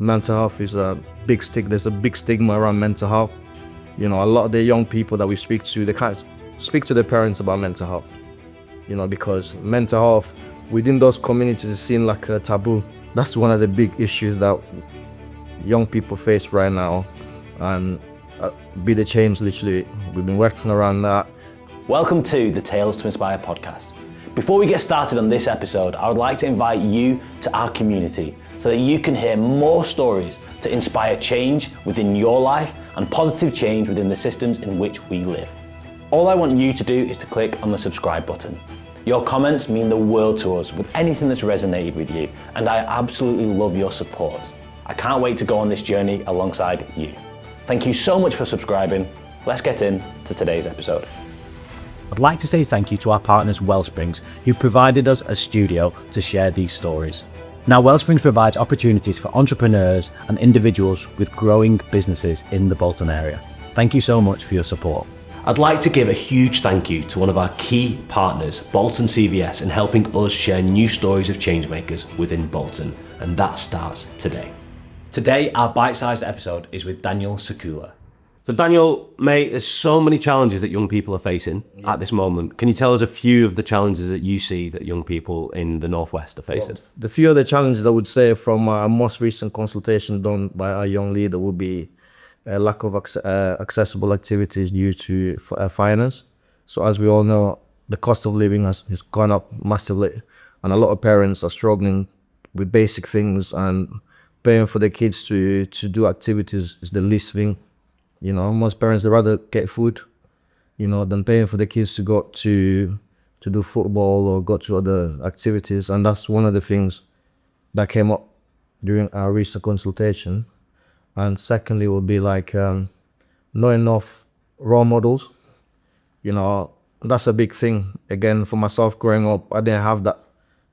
mental health is there's a big stigma around mental health. A lot of the young people that we speak to, they can't speak to their parents about mental health, because mental health within those communities is seen like a taboo. That's one of the big issues that young people face right now. And Be the Change, literally, we've been working around that. Welcome to the Tales to Inspire podcast. Before we get started on this episode, I would like to invite you to our community so that you can hear more stories to inspire change within your life and positive change within the systems in which we live. All I want you to do is to click on the subscribe button. Your comments mean the world to us with anything that's resonated with you, and I absolutely love your support. I can't wait to go on this journey alongside you. Thank you so much for subscribing. Let's get into today's episode. I'd like to say thank you to our partners Wellsprings, who provided us a studio to share these stories. Now, Wellsprings provides opportunities for entrepreneurs and individuals with growing businesses in the Bolton area. Thank you so much for your support. I'd like to give a huge thank you to one of our key partners, Bolton CVS, in helping us share new stories of changemakers within Bolton, and that starts today. Today, our bite-sized episode is with Daniel Sukula. So Daniel, mate, there's so many challenges that young people are facing at this moment. Can you tell us a few of the challenges that you see that young people in the Northwest are facing? Well, the few of the challenges I would say from our most recent consultation done by our young leader would be a lack of accessible activities due to finance. So as we all know, the cost of living has gone up massively, and a lot of parents are struggling with basic things, and paying for their kids to do activities is the least thing. Most parents would rather get food, than paying for the kids to go to do football or go to other activities. And that's one of the things that came up during our recent consultation. And secondly would be like not enough role models. That's a big thing. Again, for myself growing up, I didn't have that.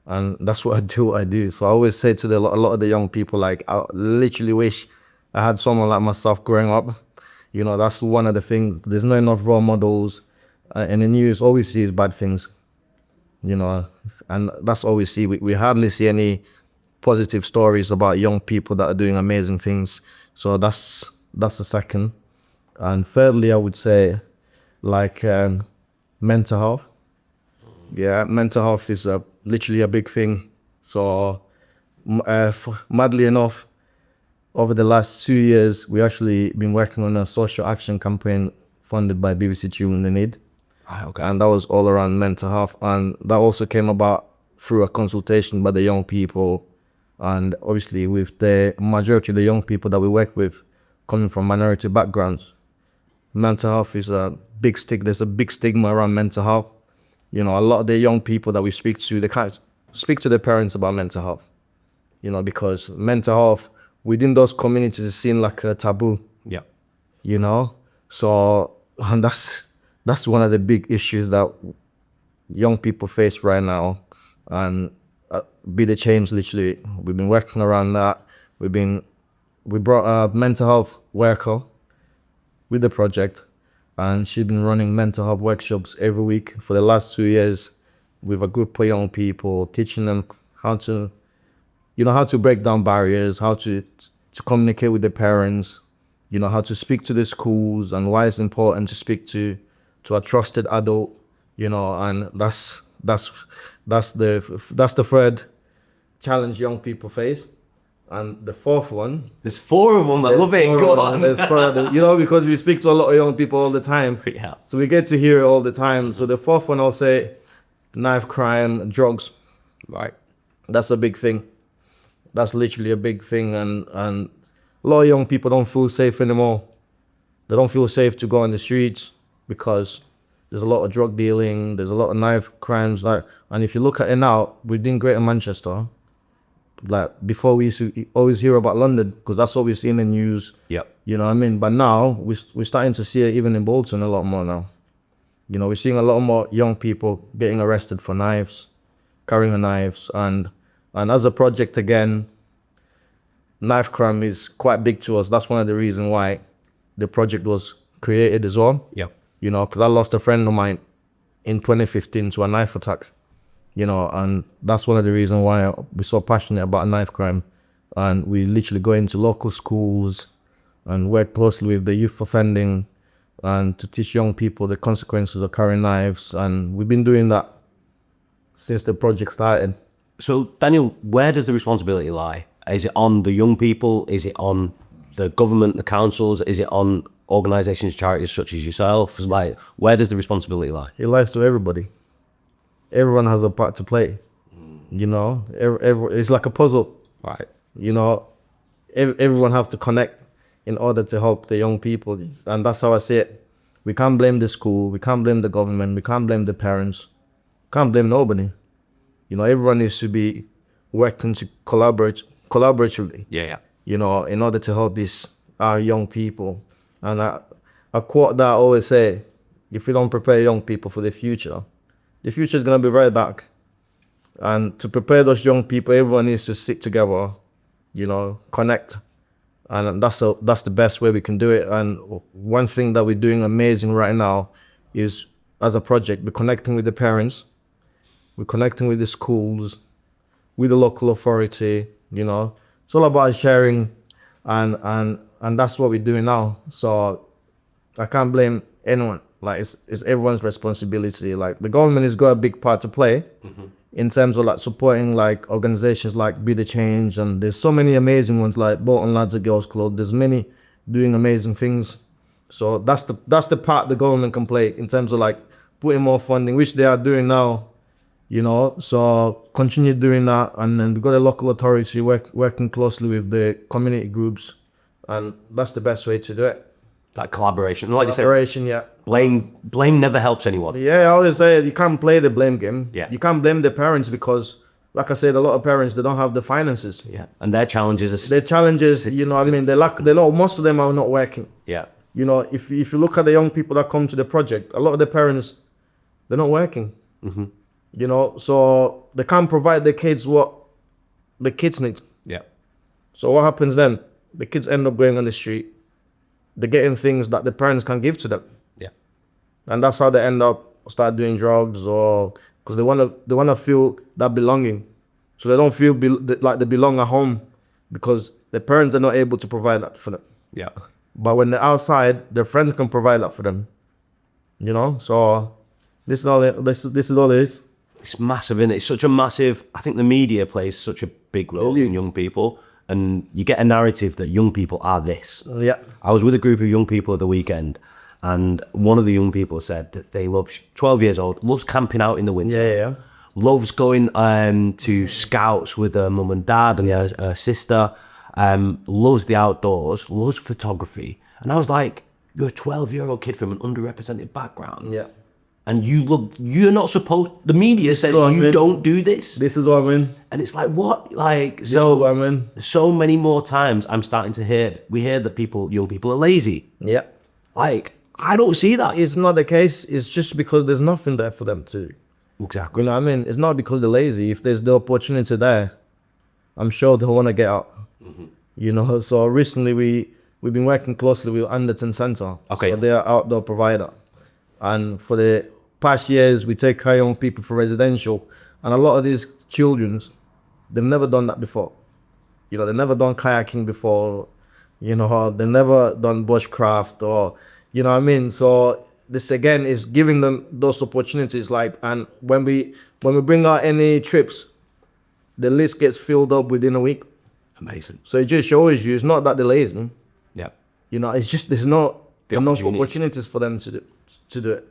And that's what I do. So I always say to a lot of the young people, like, I literally wish I had someone like myself growing up. That's one of the things. There's not enough role models. In the news, all we see is bad things. And that's all we see. We hardly see any positive stories about young people that are doing amazing things. So that's the second. And thirdly, I would say, like, mental health. Yeah, mental health is literally a big thing. So, madly enough, over the last 2 years, we actually been working on a social action campaign funded by BBC Children in Need. Okay. And that was all around mental health. And that also came about through a consultation by the young people. And obviously with the majority of the young people that we work with coming from minority backgrounds, mental health is there's a big stigma around mental health. A lot of the young people that we speak to, they can't speak to their parents about mental health, because mental health within those communities is seen like a taboo. Yeah. So, and that's one of the big issues that young people face right now. And Be the Change, literally, we've been working around that. We brought a mental health worker with the project, and she's been running mental health workshops every week for the last 2 years with a group of young people, teaching them how to break down barriers, how to communicate with their parents, how to speak to the schools, and why it's important to speak to a trusted adult, and that's the third challenge young people face. And the fourth one, There's four of them. I love it. Go on. Because we speak to a lot of young people all the time. Yeah. So we get to hear it all the time. So the fourth one, I'll say, knife crime, drugs. Right. That's a big thing. That's literally a big thing. And a lot of young people don't feel safe anymore. They don't feel safe to go on the streets because there's a lot of drug dealing. There's a lot of knife crimes. And if you look at it now, within Greater Manchester, like before we used to always hear about London because that's what we see in the news. Yep. You know what I mean? But now we're starting to see it even in Bolton a lot more now. We're seeing a lot more young people getting arrested for knives, carrying knives. And as a project, again, knife crime is quite big to us. That's one of the reasons why the project was created as well. Yep. Because I lost a friend of mine in 2015 to a knife attack. And that's one of the reasons why we're so passionate about knife crime. and we literally go into local schools and work closely with the youth offending and to teach young people the consequences of carrying knives. And we've been doing that since the project started. So, Daniel, where does the responsibility lie? Is it on the young people? Is it on the government, the councils? Is it on organisations, charities such as yourself? Like, where does the responsibility lie? It lies to everybody. Everyone has a part to play. You know, it's like a puzzle. Right. You know, everyone have to connect in order to help the young people. And that's how I see it. We can't blame the school. We can't blame the government. We can't blame the parents. We can't blame nobody. You know, everyone needs to be working to collaboratively. Yeah. You know, in order to help our young people. And a quote that I always say, if we don't prepare young people for the future is going to be very dark. And to prepare those young people, everyone needs to sit together, you know, connect. And that's the best way we can do it. And one thing that we're doing amazing right now is, as a project, we're connecting with the parents, we're connecting with the schools, with the local authority, you know. It's all about sharing, and that's what we're doing now. So I can't blame anyone. Like, it's everyone's responsibility. Like, the government has got a big part to play in terms of like supporting like organizations like Be The Change, and there's so many amazing ones like Bolton Lads and Girls Club. There's many doing amazing things. So that's the part the government can play in terms of like putting more funding, which they are doing now. You know, so continue doing that, and then we've got a local authority working closely with the community groups, and that's the best way to do it. That collaboration. Like Collaboration, you say, yeah. Blame never helps anyone. Yeah, I always say you can't play the blame game. Yeah. You can't blame the parents because, like I said, a lot of parents, they don't have the finances. Yeah. And their challenges are... Their challenges, you know what I mean, most of them are not working. Yeah. You know, if you look at the young people that come to the project, a lot of the parents, they're not working. You know, so they can't provide the kids what the kids need. Yeah. So what happens then? The kids end up going on the street. They're getting things that the parents can give to them. Yeah. And that's how they end up start doing drugs, or because they wanna feel that belonging. So they don't feel like they belong at home because the parents are not able to provide that for them. Yeah. But when they're outside, their friends can provide that for them. You know, so this is all it is. It's massive, isn't it? It's such a massive... I think the media plays such a big role in young people, and you get a narrative that young people are this. Yeah. I was with a group of young people at the weekend, and one of the young people said that they love... 12 years old, loves camping out in the winter. Yeah. Loves going to scouts with her mum and dad and her sister. Loves the outdoors, loves photography. And I was like, you're a 12-year-old kid from an underrepresented background. Yeah. And you're not supposed... The media says you don't do this. This is what I mean. And it's like, what? Like, This is what I mean. so many more times I'm starting to hear... We hear that young people are lazy. Yeah. Like, I don't see that. It's not the case. It's just because there's nothing there for them to do. Exactly. You know what I mean? It's not because they're lazy. If there's the opportunity there, I'm sure they'll want to get out. You know, so recently we've been working closely with Anderton Centre. Okay. So they're outdoor provider. And for the past years, we take care of young people for residential. And a lot of these children, they've never done that before. You know, they've never done kayaking before. You know, they've never done bushcraft, or, you know what I mean? So this again is giving them those opportunities. Like, and when we bring out any trips, the list gets filled up within a week. Amazing. So it just shows you it's not that they're lazy. Yeah. You know, it's just there's not enough opportunities. opportunities for them to do it.